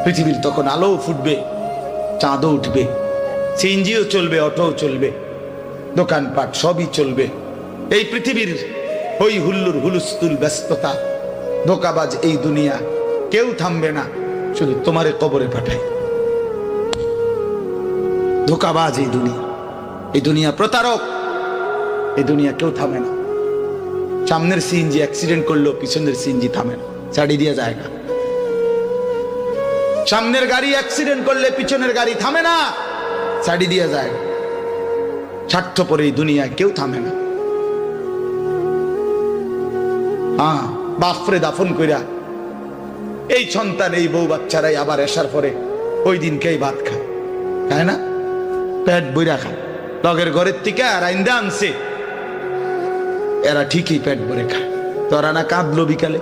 পৃথিবীর তখন আলো ফুটবে, চাঁদও উঠবে, সিএনজিও চলবে, অটোও চলবে, দোকানপাট সবই চলবে। এই পৃথিবীর হই হুল্লুর হুলুস্থুল ব্যস্ততা, ধোকাবাজ এই দুনিয়া, কেউ থামবে না, শুধু তোমারে কবরে পাঠায়। ধোকাবাজ এই দুনিয়া, এই দুনিয়া প্রতারক, এই দুনিয়া কেউ থামে না। সামনের সিএনজি অ্যাক্সিডেন্ট করলো, পিছনের সিএনজি থামে না, ছাড়ি দিয়ে যায় না। সামনের গাড়ি অ্যাক্সিডেন্ট করলে পিছনের গাড়ি থামে না, ছাড়ি দিয়ে যায়। স্বার্থপর এই দুনিয়ায় কেউ থামে না। হ্যাঁ, বাপরে দাফন কইরা এই সন্তান, এই বউ বাচ্চারাই আবার আসার পরে ওই দিনকেই ভাত খায়, খায় না? পেট বইরা খায়, লগের ঘরের থেকে আর আইন্দা আনছে, এরা ঠিকই পেট ভরে খায়। তোরা না কাঁদলো বিকালে?